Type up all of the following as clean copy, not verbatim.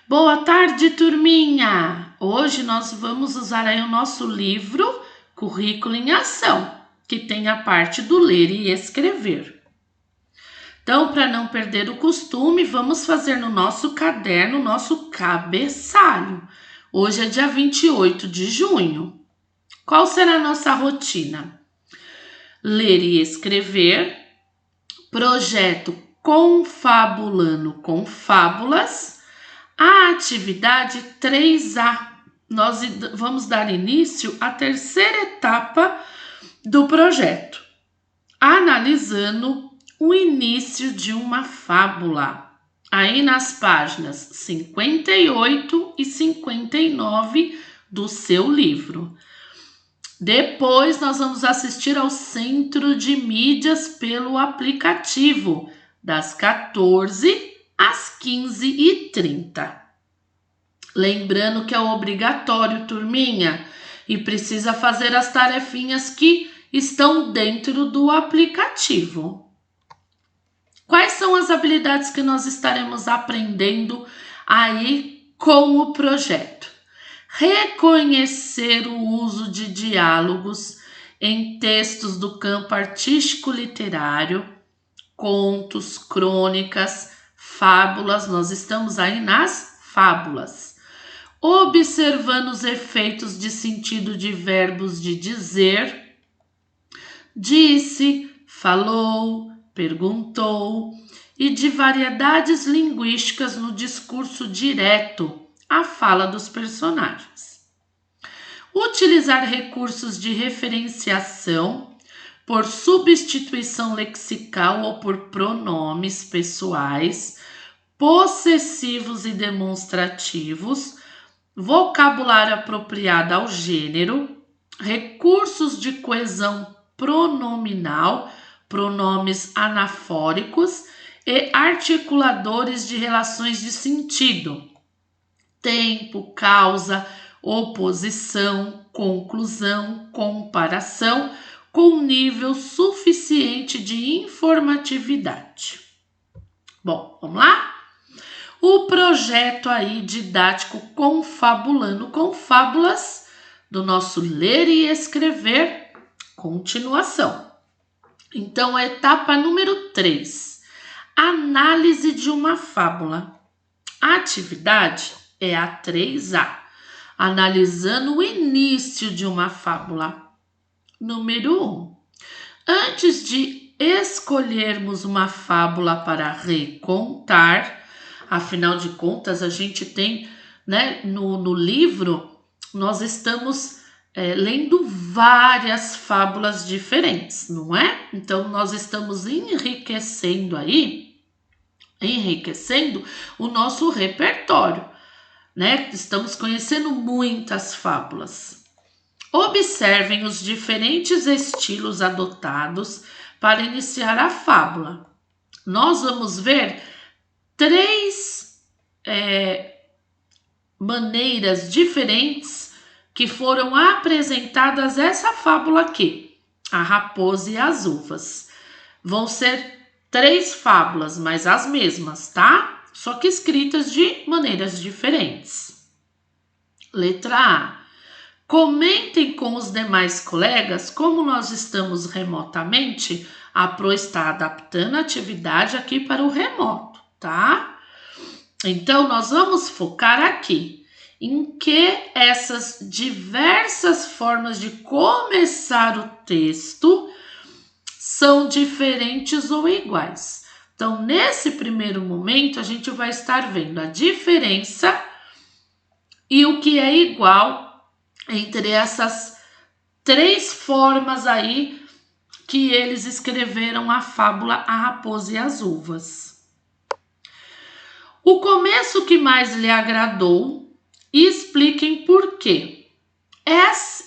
Boa tarde, turminha! Hoje nós vamos usar aí o nosso livro Currículo em Ação, que tem a parte do ler e escrever. Então, para não perder o costume, vamos fazer no nosso caderno, nosso cabeçalho. Hoje é dia 28 de junho. Qual será a nossa rotina? Ler e escrever, projeto Confabulando com Fábulas, a atividade 3A. Nós vamos dar início à terceira etapa do projeto, analisando o início de uma fábula. Aí nas páginas 58 e 59 do seu livro. Depois nós vamos assistir ao Centro de Mídias pelo aplicativo, das 14 às 15h30. Lembrando que é obrigatório, turminha, e precisa fazer as tarefinhas que estão dentro do aplicativo. Quais são as habilidades que nós estaremos aprendendo aí com o projeto? Reconhecer o uso de diálogos em textos do campo artístico literário, contos, crônicas, fábulas, nós estamos aí nas fábulas. Observando os efeitos de sentido de verbos de dizer, disse, falou, perguntou, e de variedades linguísticas no discurso direto, a fala dos personagens. Utilizar recursos de referenciação por substituição lexical ou por pronomes pessoais, possessivos e demonstrativos, vocabulário apropriado ao gênero, recursos de coesão pronominal, pronomes anafóricos e articuladores de relações de sentido, tempo, causa, oposição, conclusão, comparação, com nível suficiente de informatividade. Bom, vamos lá? O projeto aí didático Confabulando com Fábulas, do nosso Ler e Escrever, continuação. Então, a etapa número 3, análise de uma fábula. A atividade é a 3A, analisando o início de uma fábula. Número 1. Antes de escolhermos uma fábula para recontar, afinal de contas, a gente tem, né, no livro, nós estamos lendo várias fábulas diferentes, não é? Então, nós estamos enriquecendo o nosso repertório, né? Estamos conhecendo muitas fábulas. Observem os diferentes estilos adotados para iniciar a fábula. Nós vamos ver 3 maneiras diferentes que foram apresentadas essa fábula aqui, a Raposa e as Uvas. Vão ser 3 fábulas, mas as mesmas, tá? Só que escritas de maneiras diferentes. Letra A. Comentem com os demais colegas como nós estamos remotamente. A Pro está adaptando a atividade aqui para o remoto, tá? Então, nós vamos focar aqui em que essas diversas formas de começar o texto são diferentes ou iguais. Então, nesse primeiro momento, a gente vai estar vendo a diferença e o que é igual entre essas 3 formas aí que eles escreveram a fábula A Raposa e as Uvas. O começo que mais lhe agradou e expliquem por quê.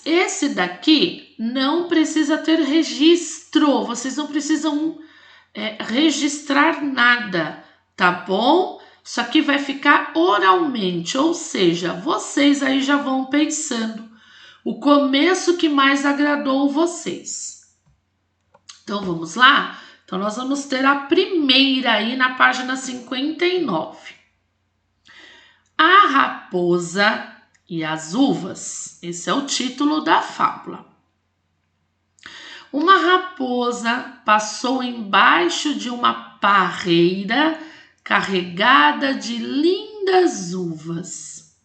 Esse daqui não precisa ter registro, vocês não precisam registrar nada, tá bom? Isso aqui vai ficar oralmente, ou seja, vocês aí já vão pensando o começo que mais agradou vocês. Então, vamos lá? Então, nós vamos ter a primeira aí na página 59. A raposa e as uvas. Esse é o título da fábula. Uma raposa passou embaixo de uma parreira carregada de lindas uvas.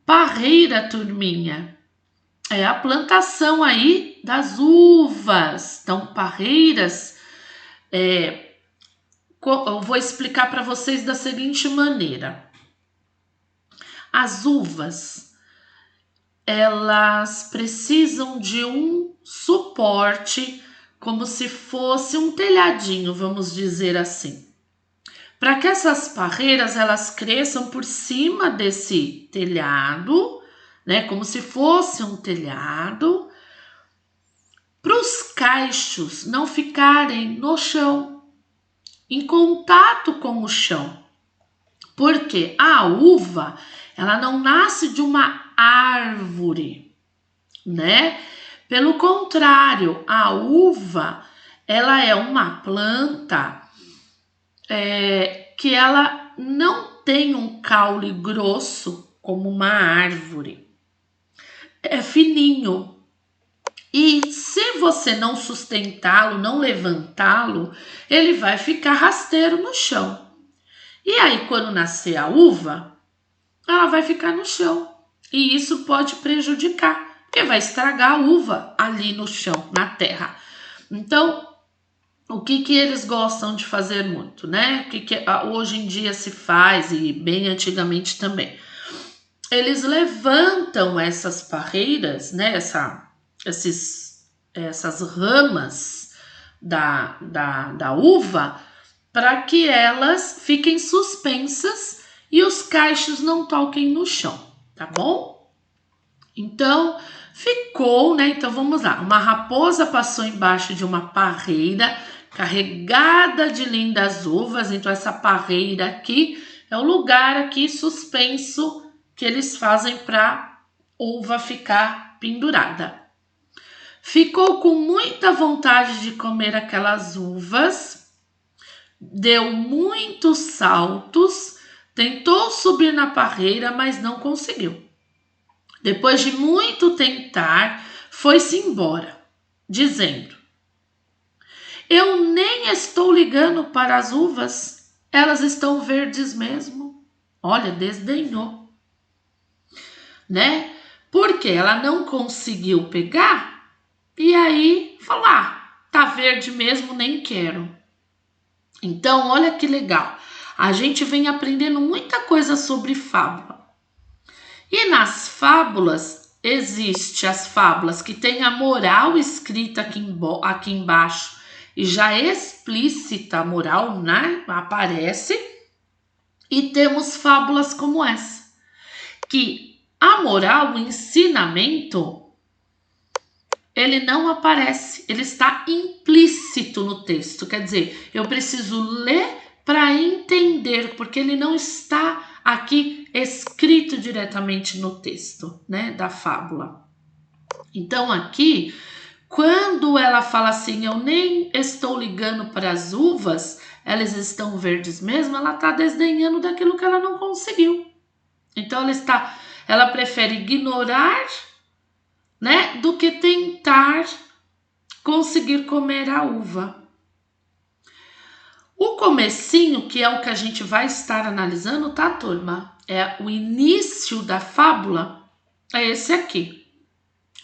Parreira, turminha, é a plantação aí das uvas. Então, parreiras, eu vou explicar para vocês da seguinte maneira. As uvas, elas precisam de um suporte, como se fosse um telhadinho, vamos dizer assim. Para que essas parreiras elas cresçam por cima desse telhado, né, como se fosse um telhado, para os cachos não ficarem no chão, em contato com o chão. Porque a uva, ela não nasce de uma árvore, né? Pelo contrário, a uva, ela é uma planta que ela não tem um caule grosso como uma árvore. É fininho. E se você não sustentá-lo, não levantá-lo, ele vai ficar rasteiro no chão. E aí, quando nascer a uva, ela vai ficar no chão. E isso pode prejudicar, porque vai estragar a uva ali no chão, na terra. Então, o que eles gostam de fazer muito, né? O que hoje em dia se faz, e bem antigamente também. Eles levantam essas parreiras, né? Essas ramas da uva, para que elas fiquem suspensas e os cachos não toquem no chão, tá bom? Então, ficou, né? Então, vamos lá. Uma raposa passou embaixo de uma parreira carregada de lindas uvas. Então, essa parreira aqui é o lugar aqui suspenso que eles fazem para uva ficar pendurada. Ficou com muita vontade de comer aquelas uvas, deu muitos saltos, tentou subir na parreira, mas não conseguiu. Depois de muito tentar, foi-se embora, dizendo: eu nem estou ligando para as uvas, elas estão verdes mesmo. Olha, desdenhou, né? Porque ela não conseguiu pegar, e aí falou: tá verde mesmo, nem quero. Então, olha que legal. A gente vem aprendendo muita coisa sobre fábula. E nas fábulas, existe as fábulas que têm a moral escrita aqui embaixo e já explícita a moral, né? Aparece. E temos fábulas como essa, que a moral, o ensinamento, ele não aparece, ele está implícito no texto. Quer dizer, eu preciso ler para entender, porque ele não está aqui escrito diretamente no texto, né, da fábula. Então aqui, quando ela fala assim, eu nem estou ligando para as uvas, elas estão verdes mesmo, ela está desdenhando daquilo que ela não conseguiu. Então ela prefere ignorar, né, do que tentar conseguir comer a uva. O comecinho, que é o que a gente vai estar analisando, tá, turma? É o início da fábula, é esse aqui.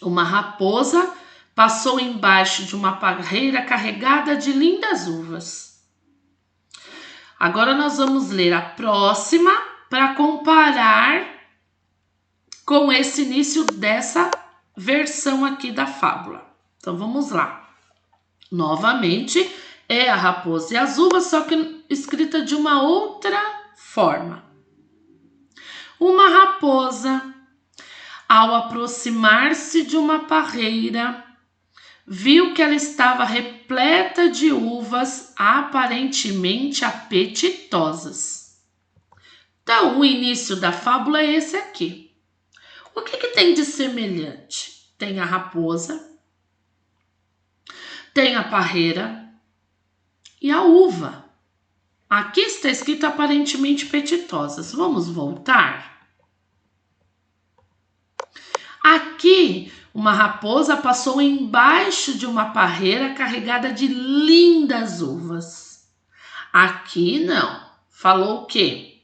Uma raposa passou embaixo de uma parreira carregada de lindas uvas. Agora nós vamos ler a próxima para comparar com esse início dessa versão aqui da fábula. Então vamos lá. Novamente, é a raposa e as uvas, só que escrita de uma outra forma. Uma raposa, ao aproximar-se de uma parreira, viu que ela estava repleta de uvas aparentemente apetitosas. Então, o início da fábula é esse aqui. O que tem de semelhante? Tem a raposa, tem a parreira e a uva. Aqui está escrito aparentemente apetitosas. Vamos voltar? Aqui, uma raposa passou embaixo de uma parreira carregada de lindas uvas. Aqui não. Falou o quê?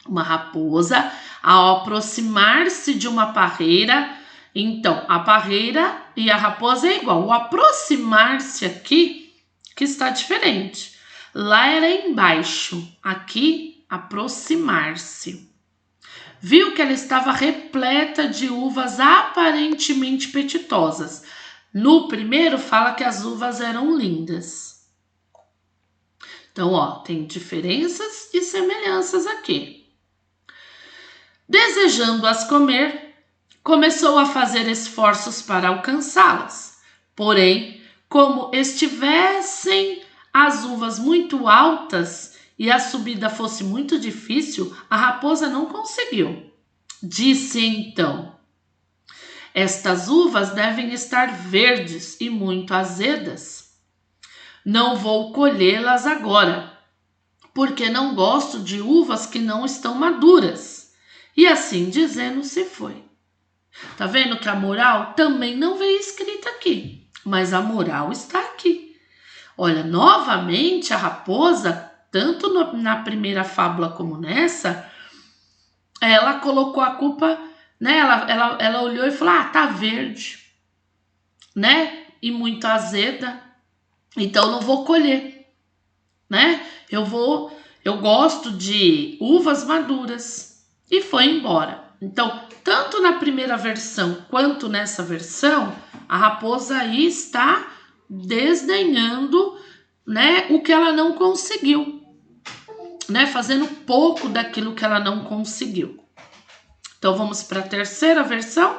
Uma raposa, ao aproximar-se de uma parreira, então a parreira e a raposa é igual. O aproximar-se aqui que está diferente. Lá era embaixo, aqui aproximar-se. Viu que ela estava repleta de uvas aparentemente apetitosas. No primeiro fala que as uvas eram lindas. Então, ó, tem diferenças e semelhanças aqui. Desejando-as comer, começou a fazer esforços para alcançá-las. Porém, como estivessem as uvas muito altas e a subida fosse muito difícil, a raposa não conseguiu. Disse então: estas uvas devem estar verdes e muito azedas. Não vou colhê-las agora, porque não gosto de uvas que não estão maduras. E assim dizendo, se foi. Tá vendo que a moral também não veio escrita aqui, mas a moral está aqui. Olha, novamente a raposa, tanto na primeira fábula como nessa, ela colocou a culpa, né? Ela olhou e falou: ah, tá verde, né? E muito azeda, então não vou colher, né? Eu gosto de uvas maduras. E foi embora. Então, tanto na primeira versão quanto nessa versão, a raposa aí está desdenhando, né, o que ela não conseguiu, né, fazendo pouco daquilo que ela não conseguiu. Então vamos para a terceira versão,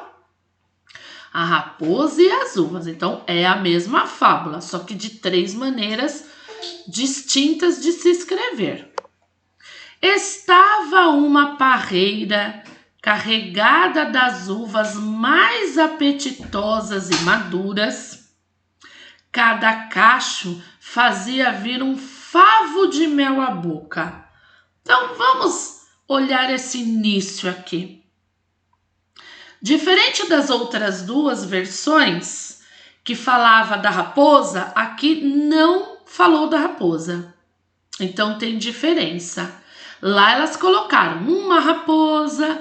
a raposa e as uvas. Então é a mesma fábula, só que de 3 maneiras distintas de se escrever. Estava uma parreira carregada das uvas mais apetitosas e maduras. Cada cacho fazia vir um favo de mel à boca. Então vamos olhar esse início aqui. Diferente das outras 2 versões que falava da raposa, aqui não falou da raposa. Então tem diferença. Lá elas colocaram uma raposa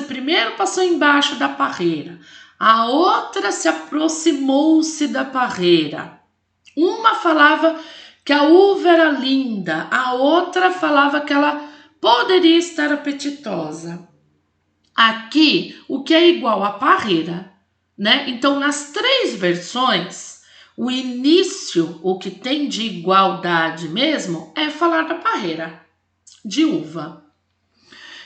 primeiro passou embaixo da parreira. A outra se aproximou-se da parreira. Uma falava que a uva era linda, a outra falava que ela poderia estar apetitosa. Aqui, o que é igual à parreira, né? Então, nas 3 versões, o início, o que tem de igualdade mesmo, é falar da parreira, de uva.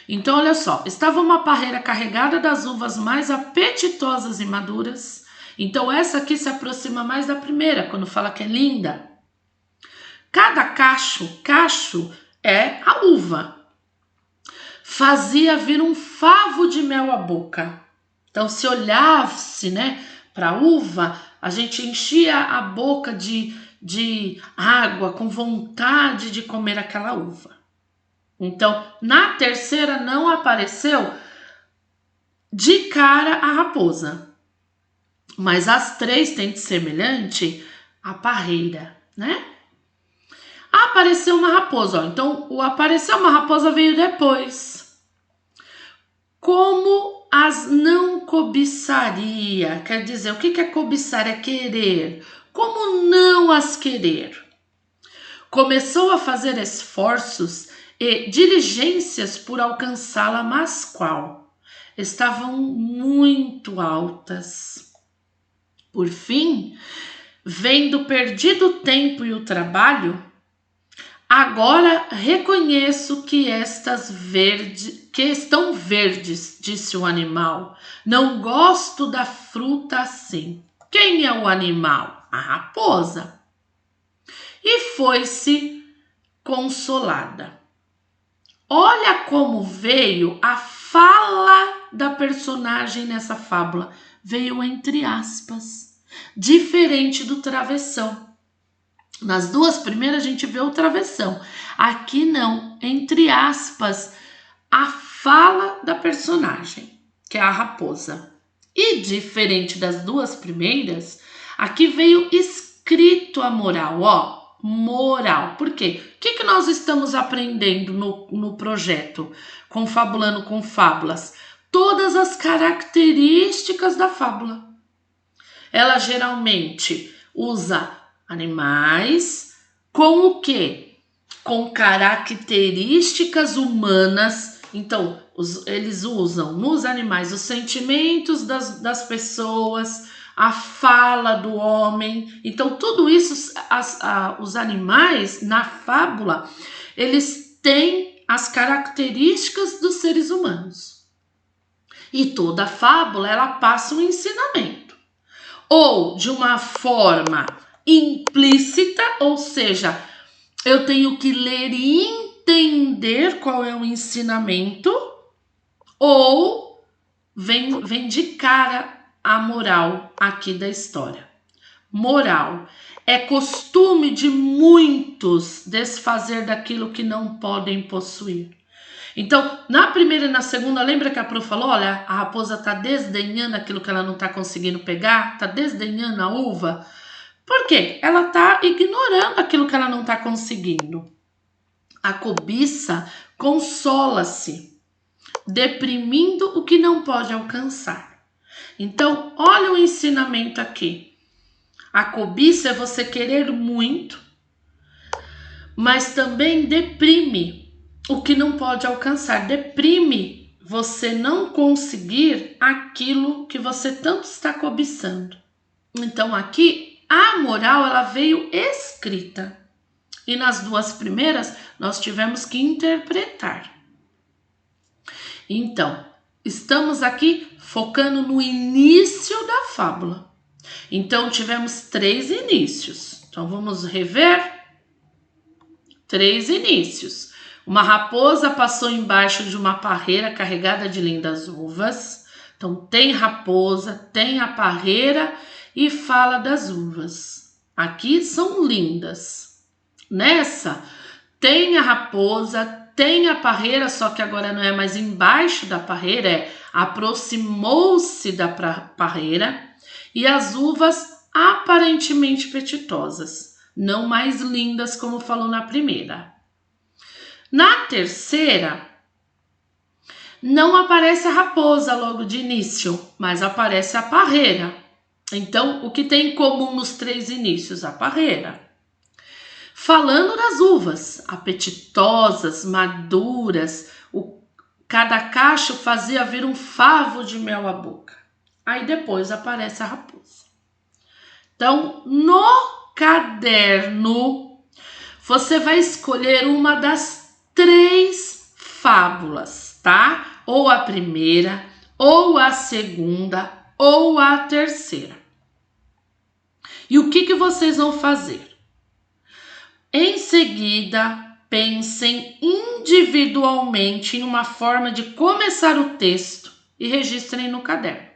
Então, olha só, estava uma parreira carregada das uvas mais apetitosas e maduras. Então, essa aqui se aproxima mais da primeira, quando fala que é linda. Cada cacho é a uva. Fazia vir um favo de mel à boca. Então, se olhasse, né, para a uva, a gente enchia a boca de água, com vontade de comer aquela uva. Então, na terceira não apareceu de cara a raposa, mas as 3 têm de semelhante a parreira, né? Apareceu uma raposa, ó. Então o apareceu uma raposa veio depois. Como as não cobiçaria, quer dizer, o que é cobiçar? É querer. Como não as querer? Começou a fazer esforços e diligências por alcançá-la, mas qual? Estavam muito altas. Por fim, vendo perdido o tempo e o trabalho, agora reconheço que estão verdes, disse o animal. Não gosto da fruta assim. Quem é o animal? A raposa. E foi-se consolada. Olha como veio a fala da personagem nessa fábula. Veio entre aspas, diferente do travessão. Nas duas primeiras a gente vê o travessão. Aqui não, entre aspas, a fala da personagem, que é a raposa. E diferente das duas primeiras, aqui veio escrito a moral, ó, moral. Por quê? O que nós estamos aprendendo no projeto Confabulando com Fábulas? Todas as características da fábula. Ela geralmente usa animais com o quê? Com características humanas. Então, eles usam nos animais os sentimentos das pessoas, a fala do homem. Então, tudo isso, os animais na fábula, eles têm as características dos seres humanos. E toda fábula, ela passa um ensinamento. Ou de uma forma implícita, ou seja, eu tenho que ler e entender qual é o ensinamento, ou vem de cara a moral aqui da história. Moral é costume de muitos desfazer daquilo que não podem possuir. Então, na primeira e na segunda, lembra que a Pro falou, olha, a raposa tá desdenhando aquilo que ela não tá conseguindo pegar, tá desdenhando a uva. Por quê? Ela tá ignorando aquilo que ela não tá conseguindo. A cobiça consola-se, deprimindo o que não pode alcançar. Então, olha o ensinamento aqui. A cobiça é você querer muito, mas também deprime o que não pode alcançar. Deprime você não conseguir aquilo que você tanto está cobiçando. Então, aqui, a moral, ela veio escrita. E nas duas primeiras, nós tivemos que interpretar. Então, estamos aqui focando no início da fábula. Então, tivemos 3 inícios. Então, vamos rever 3 inícios. Uma raposa passou embaixo de uma parreira carregada de lindas uvas. Então, tem raposa, tem a parreira e fala das uvas. Aqui são lindas. Nessa, tem a raposa, tem a parreira, só que agora não é mais embaixo da parreira, aproximou-se da parreira, e as uvas aparentemente apetitosas, não mais lindas como falou na primeira. Na terceira, não aparece a raposa logo de início, mas aparece a parreira. Então, o que tem em comum nos 3 inícios? A parreira. Falando das uvas, apetitosas, maduras, cada cacho fazia vir um favo de mel à boca. Aí depois aparece a raposa. Então, no caderno, você vai escolher uma das 3 fábulas, tá? Ou a primeira, ou a segunda, ou a terceira. E o que vocês vão fazer? Em seguida, pensem individualmente em uma forma de começar o texto e registrem no caderno.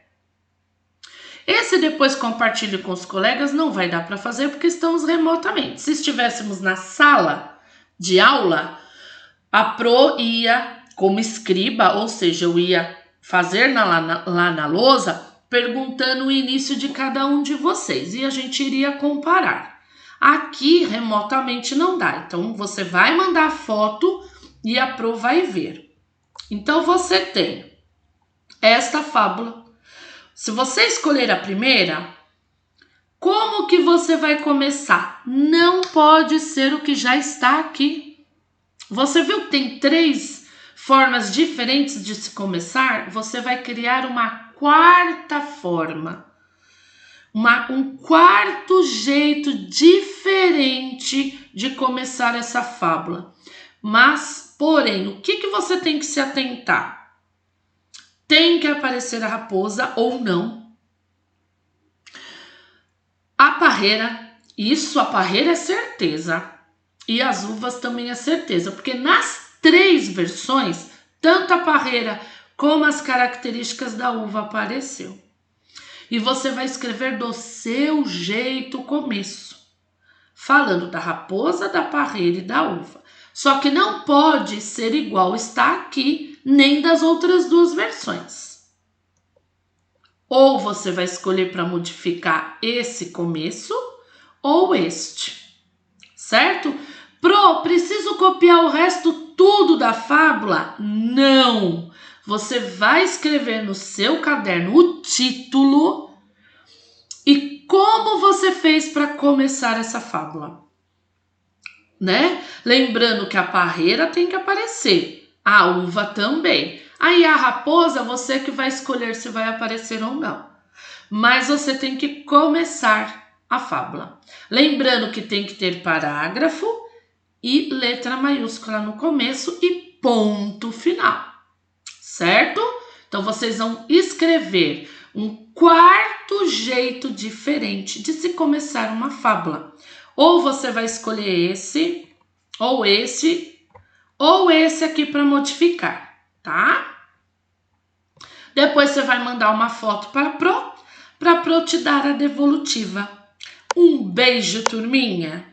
Esse depois compartilhe com os colegas não vai dar para fazer porque estamos remotamente. Se estivéssemos na sala de aula, a Pro ia como escriba, ou seja, eu ia fazer lá na lousa, perguntando o início de cada um de vocês e a gente iria comparar. Aqui, remotamente, não dá. Então, você vai mandar a foto e a Pro vai ver. Então, você tem esta fábula. Se você escolher a primeira, como que você vai começar? Não pode ser o que já está aqui. Você viu que tem 3 formas diferentes de se começar? Você vai criar uma 4ª forma. Um 4º jeito diferente de começar essa fábula. Mas, porém, o que você tem que se atentar? Tem que aparecer a raposa ou não. A parreira, a parreira é certeza. E as uvas também é certeza. Porque nas 3 versões, tanto a parreira como as características da uva apareceu. E você vai escrever do seu jeito o começo. falando da raposa, da parreira e da uva. Só que não pode ser igual está aqui, nem das outras duas versões. Ou você vai escolher para modificar esse começo ou este, certo? Pro, preciso copiar o resto tudo da fábula? Não! Você vai escrever no seu caderno o título e como você fez para começar essa fábula, né? Lembrando que a parreira tem que aparecer, a uva também. Aí a raposa, você que vai escolher se vai aparecer ou não. Mas você tem que começar a fábula. Lembrando que tem que ter parágrafo e letra maiúscula no começo e ponto final, certo? Então vocês vão escrever um quarto jeito diferente de se começar uma fábula. Ou você vai escolher esse, ou esse aqui para modificar, tá? Depois você vai mandar uma foto para Pro te dar a devolutiva. Um beijo, turminha!